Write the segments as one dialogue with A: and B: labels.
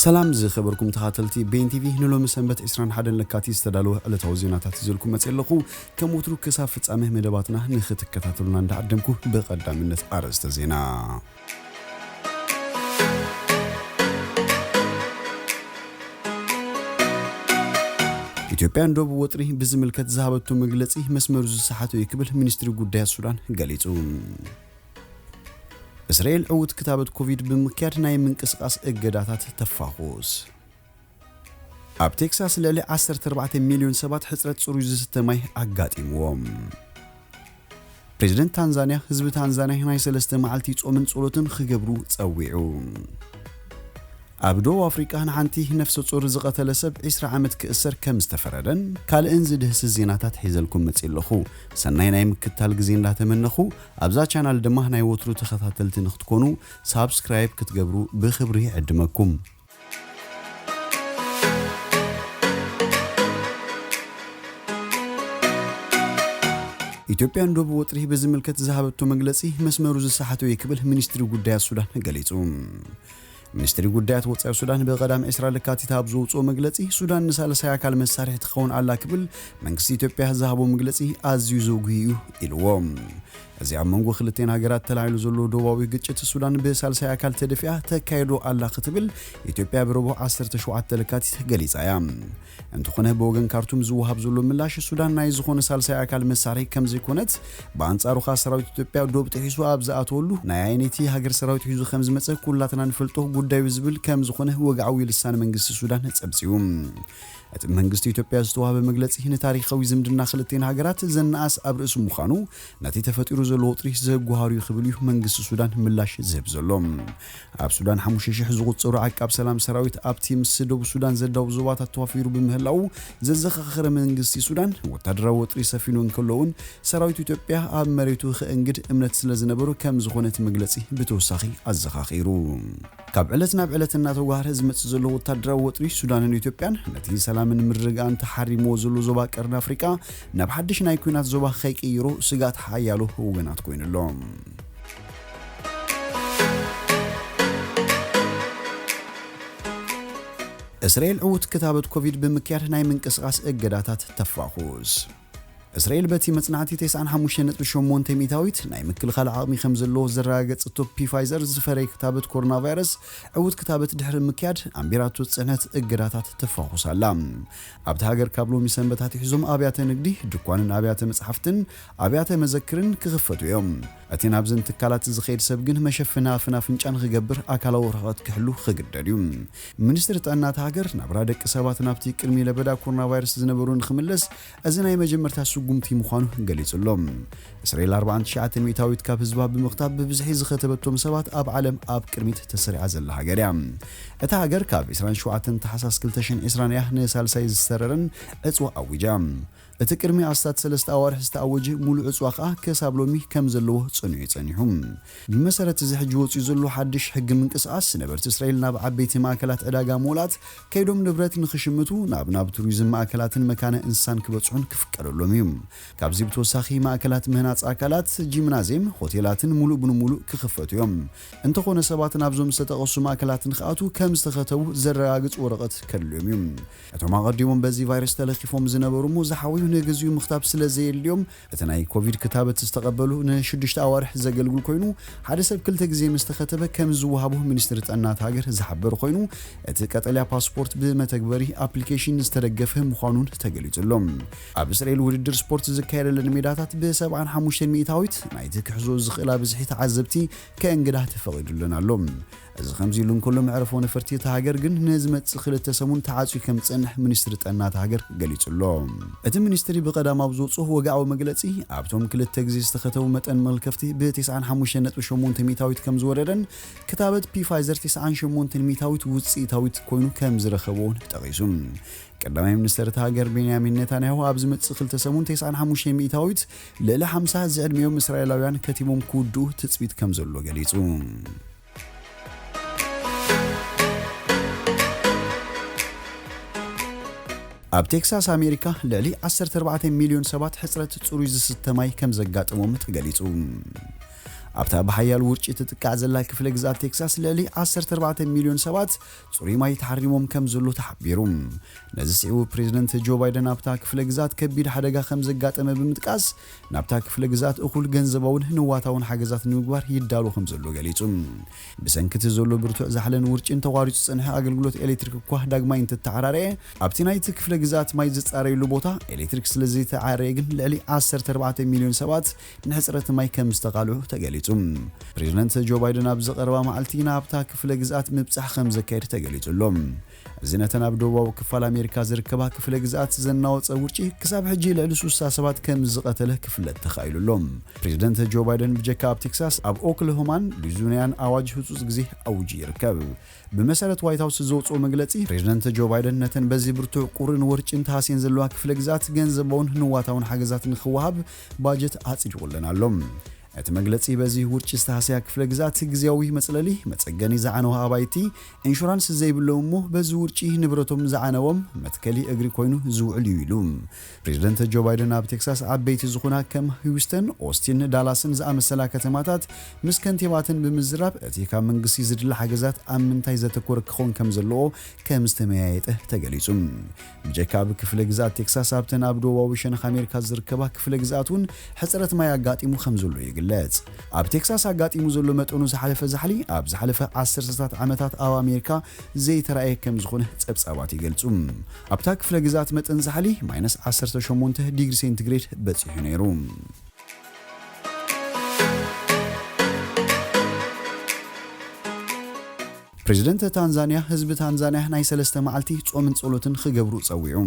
A: سلام زي خبركم تخاتلتي بين تي في نلو مسنبت 21 لكاتي استدالو على زيناتات زلكم متسلقو كموترو كساف فصامه مدباتنا نختكتاتلونا እንዳደምኩ በቀዳሚነት አርዕስተ ዜና ኢትዮጵያ እንደው ወጥሪ ብዝምልከት ዘሃበቱ መግለጺ መስመሩ ዝሰሓቱ ይክብል ሚኒስትሪ ጉዳያት ሱዳን ገሊጹ እስራኤል ዕውት ክታበት ኮቪድ በመካድ ናይ ምንቅስቃስ እገዳታት ተፋኹስ ኣብ ቴክሳስ ለሊ 14 ሚሊዮን ሰባት ሕጽረት ጽሩይ ዝስተማይ አጋጢምዎም ፕሬዝዳንት ታንዛኒያ ህዝብ ታንዛኒያ ናይ 3 መዓልቲ ጾምን ጸሎትን ክገብሩ ጸዊዑ አብዶ አፍሪካ ንሓንቲ ነፍሰ ጾር ዝቀተለ ሰብ 20 ዓመት ክእሰር ከም ዝተፈረደን ካልእን ዝድህስ ዜናታት ሒዘልኩም መጽለኹ ሰናይ ናይ ምክታል ግዜ እንዳተመነኹ አብዛ ቻናል ድማ ናይ ወትሩ ተኸታተልቲ ንኽትኮኑ ሳብስክራይብ ክትገብሩ ብኽብሪ ዕድመኩም ኢትዮጵያ እንደው ወጥሪ በዝምልከት ዘሃበቱ መግለጺ መስመሩ ዝሰሓቱ ይክብል ሚኒስትሪ ጉዳያት ሱዳን ገሊጹ ሚኒስትሪ ጉዳያት ወጻኢ ሱዳን በቀዳም 20 ለካቲት አብዞጾ መግለጺ ሱዳን ንሳለሳይ አካል መሳሪያ ትኸውን አላ ክብል መንግስት ኢትዮጵያ ዘሃቦ መግለጺ አዝዩ ዘጉዩ ኢልዎም እዚ አመንጎ ክልቴን ሀገራት ተላይሉ ዘሎ ዶባዊ ግጭት ሱዳን በሳልሳይ አካል ተደፊያ ተካይዶ አላ ክትብል ኢትዮጵያ በረቦ 17 ለካቲት ገሊጻያ እንተኾነ በወገን ካርቱም ዝውሃብ ዘሎ ምላሽ ሱዳን ናይ ዝኾነ ሳልሳይ አካል መሳሪያ ከም ዘይኮነት በአንጻሩ ሰራዊት ኢትዮጵያ ዶብ ጥሒሱ አብዛአተወሉ ናይ አይነቲ ሀገር ሰራዊት ሒዙ ከም ዝመጸ ኩላትና ንፈልጦ ጉዳዩ ዝብል ከም ዝኾነ ወግዓዊ ልሳን መንግስት ሱዳን ጸብጺዩ እቲ መንግስት ኢትዮጵያ ዝተዋሃበ መግለጺ ንታሪኻዊ ዝምድና ክልቴን ሀገራት ዘናአስ አብርእሱ ምዃኑ ነቲ ተፈጢሩ ዘሎ ወጥሪ ዘጓሃሩ ይኽብል መንግስት ሱዳን ምላሽ ዝህብ ዘሎ ኣብ ሱዳን 5000 ዝቁጽሩ ዓቃብ ሰላም ሰራዊት ኣብቲ ምስ ደቡብ ሱዳን ዘዳው ዞባታት ተዋፊሩ በምህላው ዘዘኻኸረ መንግስት ሱዳን ወታደራዊ ወጥሪ ሰፊኑ እንከለውን ሰራዊት ኢትዮጵያ ኣብ መሬቱ ክእንግድ እምነት ስለዝነበሩ ከም ዝኾነት መግለጺ ብተወሳኺ አዘኻኺሩ ካብ ዕለት ናብ ዕለት እናተጓሃረ ዝመጽ ዘሎ ወታደራዊ ወጥሪ ሱዳንን ኢትዮጵያን ነቲ ሰላምን ምርጋን ተሐሪሞ ዘሎ ዞባ ቀርን አፍሪካ ናብ ሓድሽ ናይ ኩናት ዞባ ኸይቅይሮ ስጋት ሓያሎ ወገናት ኮይነሎም እስራኤል ዕውት ክታበት ኮቪድ በመካድ ናይ ምንቅስቃስ እገዳታት ተፋኹስ እስራኤል በቲ መጽናዕቲ 95.8 ሚታዊት ናይ ምክልኻል ዓቕሚ ከም ዘለዎ ዘረጋገጽ ቶፕ ፋይዘር ዝፈረይ ክታበት ኮሮና ቫይረስ ዕውት ክታበት ድሕሪ ምክያድ ኣምቢራቱ ጽዕነት እገዳታት ተፋኹሳላ ኣብቲ ሃገር ካብሎ ሚሰንበታት ሒዞም ኣብያተ ንግዲ ድኳንን ኣብያተ መጽሓፍትን ኣብያተ መዘክርን ክኽፈቱ እዮም እቲ ናብዘን ትካላት ዝኸይድ ሰብ ግን መሸፈና ፍናፍንጫን ክገብር ኣካላዊ ርሕቀት ክሕሉ ክግደድ እዩ ሚኒስትሪ ጥዕና ሃገር ናብራ ደቂ ሰባት ናብቲ ቅድሚ ለበዳ ኮሮና ቫይረስ ዝነበሩ ንኽምለስ እዚ ናይ መጀመርታ ጉምቲ ምዃኑ ገሊጹሎም እስራኤል 49 ሚታዊት ካብ ህዝባ ብምኽታብ ብብዝሒ ዝኸተበቶም ሰባት ኣብ ዓለም ኣብ ቅድሚት ተሰሪዓ ዘላ ሃገር እያ እታ ሃገር ካብ 27 ታሕሳስ 2020 ንሳልሳይ ዝሰረረን ዕፅዋ ኣውጃ እቲ ቅድሚ ኣስታት 3 ኣዋርሕ ዝተኣወጀ ሙሉእ ዕፅዋ ኸኣ ክሳብ ሎሚ ከም ዘለዎ ጽኑዕ ይጸኒሑ ብመሰረት እዚ ሕጂ ወፂኡ ዘሎ ሓድሽ ሕጊ ምንቅስቃስ ነበርቲ እስራኤል ናብ ዓበይቲ ማእከላት ዕዳጋ ሞላት ከይዶም ንብረት ንኽሽምቱ ናብ ቱሪዝም ማእከላትን መካነ እንስሳን ክበጽሑን ክፍቀደሎም እዩ ካብዚ ብተወሳኺ ማእከላት ምህናጽ ኣካላት ጂምናዚየም ሆቴላትን ሙሉእ ብሙሉእ ክኽፈቱ እዮም እንተኾነ ሰባት ናብዞም ዝተጠቐሱ ማእከላትን ክኣቱ ከም ዝተኸተቡ ዘረጋግጽ ወረቐት ከድልዮም እዩ እቶም ኣቐዲሞም በዚ ቫይረስ ተለኺፎም ዝነበሩ ዝሓወዩ ንግዚኡ ምኽታብ ስለዘየልዮም እቲ ናይ ኮቪድ ክታበት ዝተቀበሉ ን6 ኣዋርሕ ዘገልግል ኮይኑ ሓደ ሰብ ክልተ ግዜ ምስተኸተበ ከም ዝወሃቡ ሚኒስትሪ ጥዕና ሃገር ዝሓበር ኮይኑ እቲ ቀጠልያ ፓስፖርት ብመተግበሪ ኣፕሊኬሽን ዝተደገፈ ምዃኑን ተገሊጹሎም ኣብ እስራኤል ውድድር ስፖርት ዝካየደለን ሜዳታት ብ75 ሚታዊት ናይቲ ክሕዞ ዝኽእላ ብዝሒ ተዓዘብቲ ከእንግዳ ተፈቒዱለን ኣሎ እዚ ከምዚ ኢሉ እንከሎ መዕረፎ ነፈርቲ ሃገር ግን ንዝመጽእ ክልተ ሰሙን ተዓጽዩ ከም ጽንሕ ሚኒስትሪ ጥዕና ሃገር ገሊጹሎ እቲ ሚኒስትሪ በቀዳማው ዘውጽኦ ወግዓዊ መግለጺ ኣብቶም ክልተ ግዜ ዝተኸተቡ መጠን መልከፍቲ ብ95.8 ሚታዊት ከም ዝወረደን ክታበት ፋይዘር 98 ሚታዊት ውጽኢታዊት ኮይኑ ከም ዝረኸበውን ጠቒሱ ቀዳማይ ሚኒስትር ሃገር ቤንያሚን ኔታንያሁ ኣብ ዝመጽእ ክልተ ሰሙን 95 ሚታዊት ልዕሊ 50 ዝዕድሜዮም እስራኤላውያን ከቲሞም ክውድኡ ትጽቢት ከም ዘሎ ገሊጹ ኣብ ቴክሳስ አሜሪካ ለሊ 14 ሚሊዮን ሰባት ሕጽረት ጽሩይ ዝስተማይ ከም ዘጋጥሞም ተገሊጹ ኣብታ በሓያል ውርጭ ትጥቃዕ ዘላ ክፍለ ግዛት ቴክሳስ ልዕሊ 14 ሚልዮን ሰባት ጽሩይ ማይ ተሓሪሞም ከም ዘሎ ተሓቢሩ ነዚ ሲኡ ፕሬዝደንት ጆ ባይደን ኣብታ ክፍለ ግዛት ከቢድ ሓደጋ ከም ዘጋጠመ ብምጥቃስ ናብታ ክፍለ ግዛት እኹል ገንዘባውን ንዋታውን ሓገዛት ንምግባር ይዳሉ ከም ዘሎ ገሊጹ ብሰንኪቲ ዘሎ ብርቱዕ ዛሕለን ውርጭን ተቋሪጹ ጽንሐ ኣገልግሎት ኤሌክትሪክ እኳ ዳግማይ እንትተዓራረየ ኣብቲ ናይቲ ክፍለ ግዛት ማይ ዝጻረየሉ ቦታ ኤሌክትሪክ ስለዘይተዓረየ ግን ልዕሊ 14 ሚልዮን ሰባት ንሕጽረት ማይ ከም ዝተቓልዑ ተገሊጹ ፕሬዝደንት ጆ ባይደን ኣብ ዘቐረባ መዓልቲ ናብታ ክፍለ ግዛት ምብጻሕ ከም ዘካየድ ተገሊጹሎም እዚ ነተን ኣብ ደቡባዊ ክፋል ኣሜሪካ ዝርከባ ክፍለ ግዛት ዘናወፀ ውርጪ ክሳብ ሕጂ ልዕሊ 60 ሰባት ከም ዝቐተለ ክፍለጥ ተኻኢሉሎም ፕሬዝደንት ጆ ባይደን ብጀካ ኣብ ቴክሳስ ኣብ ኦክላሆማን ሉዚያናን ኣዋጅ ህጹጽ ግዜ ኣውጂ ይርከብ ብመሰረት ዋይት ሃውስ ዘውፅኦ መግለጺ ፕሬዝደንት ጆ ባይደን ነተን በዚ ብርቱዕ ቁርን ወርጭን ተሃስየን ዘለዋ ክፍለ ግዛት ገንዘባውን ንዋታውን ሓገዛት ንኽወሃብ ባጀት ኣጽዲቁለናሎም እቲ መግለጺ በዚ ውርጭ ዝተሃስያ ክፍለ ግዛት ግዝያዊ መጽለሊ መጸገኒ ዝዓነው ኣባይቲ ኢንሹራንስ ዘይብሎም እሞ በዚ ውርጭ ንብረቶም ዝዓነዎም መትከሊ እግሪ ኮይኑ ዝውዕል እዩ ኢሉ ፕሬዝደንት ጆ ባይደን ኣብ ቴክሳስ ዓበይቲ ዝኾና ከም ሂውስተን ኦስቲን ዳላስን ዝኣመሰላ ከተማታት ምስ ከንቲባትን ብምዝራብ እቲ ካብ መንግስቲ ዝድለ ሓገዛት ኣብ ምንታይ ዘተኮረ ክኾን ከም ዘለዎ ከም ዝተመያየጠ ተገሊጹ ብጀካብ ክፍለ ግዛት ቴክሳስ ኣብተን ኣብ ደቡባዊ ሸነኽ ኣሜሪካ ዝርከባ ክፍለ ግዛቱን ሕጽረት ማይ ኣጋጢሙ ከም ዘሎ ይግለጽ ኣብ ቴክሳስ ኣጋጢሙ ዘሎ መጠኑ ዝሓለፈ ዛሕሊ ኣብ ዝሓለፈ 10 ዓመታት ኣብ ኣሜሪካ ዘይተራእየ ከም ዝኾነ ጸብጻባት ይገልጹ ኣብታ ክፍለ ግዛት መጠን ዛሕሊ -18 ዲግሪ ሴንቲግሬድ በፂሑ ነይሩ ፕሬዝደንት ታንዛንያ ህዝቢ ታንዛንያ ናይ 3 መዓልቲ ጾምን ጸሎትን ክገብሩ ጸዊዑ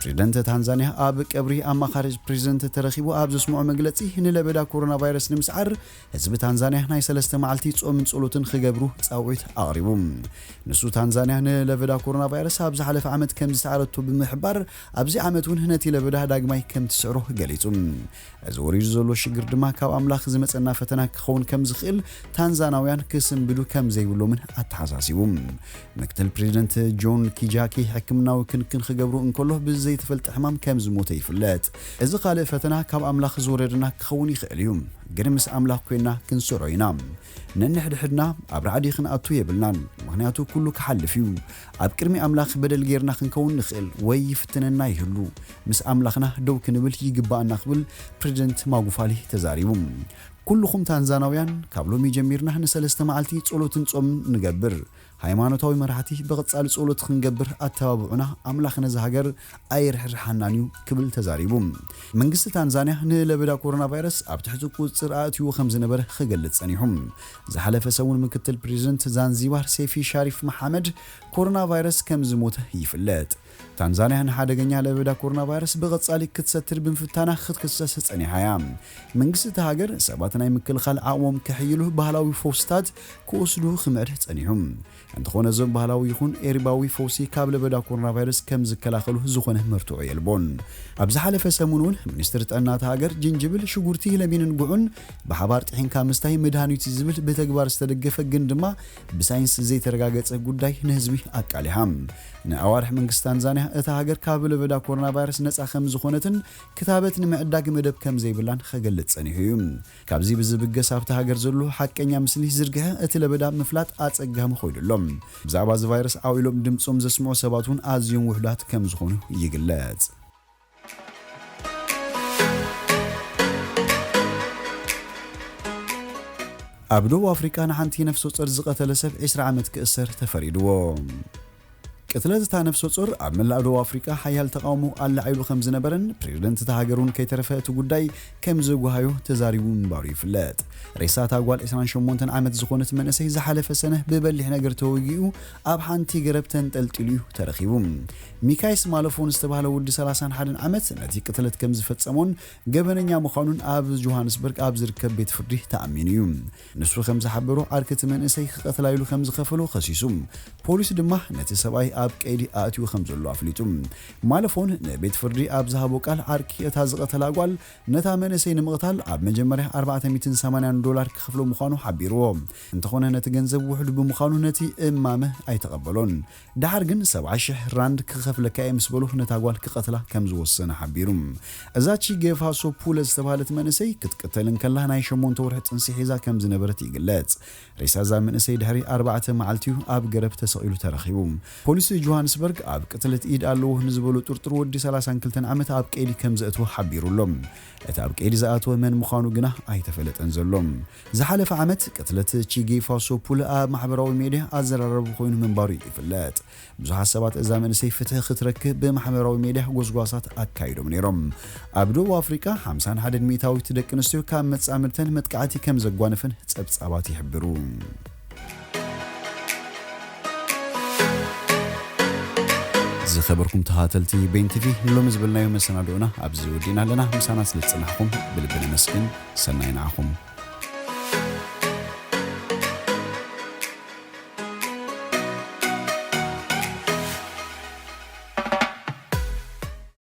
A: ፕሬዝደንት ታንዛንያ ኣብ ቀብሪ ኣማኻሪ ፕሬዝደንት ተረኺቡ ኣብ ዘስምዖ መግለጺ ንለበዳ ኮሮና ቫይረስ ንምስዓር ህዝቢ ታንዛንያ ናይ 3 መዓልቲ ጾምን ጸሎትን ክገብሩ ጻውዒት ኣቕሪቡ ንሱ ታንዛንያ ንለበዳ ኮሮና ቫይረስ ኣብ ዝሓለፈ ዓመት ከም ዝተዓረቶ ብምሕባር ኣብዚ ዓመት እውን ነቲ ለበዳ ዳግማይ ከም ትስዕሮ ገሊጹ እዚ ወሪዱ ዘሎ ሽግር ድማ ካብ ኣምላኽ ዝመጸና ፈተና ክኸውን ከም ዝኽእል ታንዛናውያን ክስንብዱ ከም ዘይብሎምን ኣተሓሳሲቡ ምክትል ፕሬዝደንት ጆን ኪጃኪ ሕክምናዊ ክንክን ክገብሩ እንከሎ ዘይተፈልጥ ሕማም ከም ዝሞተ ይፍለጥ እዚ ካልእ ፈተና ካብ ኣምላኽ ዝወረደና ክኸውን ይኽእል እዩ ግን ምስ ኣምላኽ ኮይና ክንስዕሮ ኢና ነንሕድሕድና ኣብ ራዕዲ ክንኣቱ የብልናን ምክንያቱ ኩሉ ክሓልፍ እዩ ኣብ ቅድሚ ኣምላኽ በደል ጌርና ክንከውን ንኽእል ወይ ይፍትነና ይህሉ ምስ ኣምላኽና ደው ክንብል ይግባአና ክብል ፕሬዝደንት ማጉፋሊ ተዛሪቡ ኩልኩም ታንዛናውያን ካብ ሎሚ ጀሚርና ን3 መዓልቲ ጸሎትን ጾምን ንገብር ሃይማኖታዊ መራሕቲ በቕጻሊ ጸሎት ክንገብር ኣተባብዑና ኣምላኽ ነዚ ሃገር ኣይርሕርሓናን እዩ ክብል ተዛሪቡ መንግስቲ ታንዛንያ ንለበዳ ኮሮና ቫይረስ ኣብ ትሕቲ ቁጽር ኣእትዩ ከም ዝነበረ ክገልጽ ጸኒሑ ዝሓለፈ ሰሙን ምክትል ፕሬዝደንት ዛንዚባር ሴፊ ሻሪፍ መሐመድ ኮሮና ቫይረስ ከም ዝሞተ ይፍለጥ ታንዛንያ ንሓደገኛ ለበዳ ኮሮና ቫይረስ በቐጻሊ ክትሰትር ብምፍታና ክትክሰስ ጸኒሓያ መንግስቲ ሃገር ሰባት ናይ ምክልኻል ዓቕሞም ከሕይሉ ባህላዊ ፈውስታት ክወስዱ ክምዕድ ጸኒሑ እንተኾነ ዞም ባህላዊ ይኹን ኤርባዊ ፈውሲ ካብ ለበዳ ኮሮና ቫይረስ ከም ዝከላኸሉ ዝኾነ መርትዑ የልቦን ኣብ ዝሓለፈ ሰሙን እውን ሚኒስትር ጥዕና ሃገር ጅንጅብል ሽጉርቲ ለሚንን ጉዑን ብሓባር ጥሒንካ ምስታይ መድሃኒት ዝብል ብተግባር ዝተደገፈ ግን ድማ ብሳይንስ ዘይተረጋገጸ ጉዳይ ንህዝቢ ኣቃሊሓ ንኣዋርሕ መንግስቲ ታንዛንያ እታ ሃገር ካብ ለበዳ ኮሮና ቫይረስ ነፃ ከም ዝኾነትን ክታበት ንምዕዳግ መደብ ከም ዘይብላን ክገልጽ ጸኒሑ እዩ ካብዚ ብዝብገስ ኣብታ ሃገር ዘሎ ሓቀኛ ምስሊ ዝርግሐ እቲ ለበዳ ምፍላጥ ኣጸጋሚ ኮይኑሎም ብዛዕባ እዚ ቫይረስ ኣዊሎም ድምጾም ዘስምዑ ሰባት እውን ኣዝዮም ውሕዳት ከም ዝኾኑ ይግለጽ ኣብ ደቡብ አፍሪካ ንሓንቲ ነፍሰ ጡር ዝቐተለ ሰብ 20 ዓመት ክእሰር ተፈሪድዎ ቅትለት እታ ነፍሰ ጡር ኣብ መላእ ደቡብ አፍሪካ ሓያል ተቃውሞ ኣላዒሉ ከም ዝነበረን ፕሬዝደንት እታ ሃገሩን ከይተረፈ እቲ ጉዳይ ከም ዝጓሃዮ ተዛሪቡ ምንባሩ ይፍለጥ ሬሳ እታ ጓል 28 ዓመት ዝኾነት መንእሰይ ዝሓለፈ ሰነ ብበሊሕ ነገር ተወጊኡ ኣብ ሓንቲ ገረብ ተንጠልጢሉ ተረኺቡ ሚካይስ ማለፎን ዝተባህለ ወዲ 31 ዓመት ነቲ ቅትለት ከም ዝፈጸሞን ገበነኛ ምዃኑን ኣብ ጆሃንስበርግ ኣብ ዝርከብ ቤት ፍርዲ ተኣሚኑ እዩ ንሱ ከም ዝሓበሩ ዓርክቲ መንእሰይ ክቀትላይሉ ከም ዝኸፈሉ ኸሲሱ ፖሊስ ድማ ነቲ ሰብኣይ ኣብ ቀይዲ ኣእትዩ ከም ዘሎ ኣፍሊጡ ማለፎን ንቤት ፍርዲ ኣብ ዝሃቦ ቃል ዓርኪ እታ ዝቐተላ ጓል ነታ መንእሰይ ንምቕታል ኣብ መጀመርያ $480 ክኽፍሎ ምዃኑ ሓቢርዎ እንተኾነ ነቲ ገንዘብ ውሕዱ ብምዃኑ ነቲ እማመ ኣይተቐበሎን ድሓር ግን 70,000 ራንድ ክኸፍለካ ምስ በሉ ነታ ጓል ክቐትላ ከም ዝወሰነ ሓቢሩ እዛ ቺጌፋ ሶፑለ ዝተባሃለት መንእሰይ ክትቅተልን ከላ ናይ 8 ወርሒ ጥንሲ ሒዛ ከም ዝነበረት ይግለጽ ሬሳ እዛ መንእሰይ ድሕሪ 4 መዓልትዩ ኣብ ገረብ ተሰቒሉ ተረኺቡ ፖሊስ ጆሃንስበርግ ኣብ ቅትለት ኢድ ኣለዎ ንዝበሉ ጥርጥር ወዲ 32 ዓመት ኣብ ቀይዲ ከም ዘእትዎ ሓቢሩሎም እቲ ኣብ ቀይዲ ዝኣተወ መን ምዃኑ ግና ኣይተፈለጠን ዘሎም ዝሓለፈ ዓመት ቅትለት ቺጌፋ ሶፑለ ኣብ ማሕበራዊ ሚድያ ኣዘራረቡ ኮይኑ ምንባሩ ይፍለጥ ብዙሓት ሰባት እዛ መንእሰይ ፍትሒ ክትረክብ ብማሕበራዊ ሚድያ ጎስጓሳት ኣካይዶም ነይሮም ኣብ ደቡብ ኣፍሪካ 51 ሚእታዊት ደቂ ኣንስትዮ ካብ መጻምርተን መጥቃዕቲ ከም ዘጓነፈን ጸብጻባት ይሕብሩ ዝኸበርኩም ተኸታተልቲ ቤን ቲቪ ሎሚ ዝብልናዮ መሰናዶና ኣብዚ ወዲና ኣለና ምሳና ስለ ዝጽናሕኩም ብልቢ ነመስግን ሰናይ ንዓኹም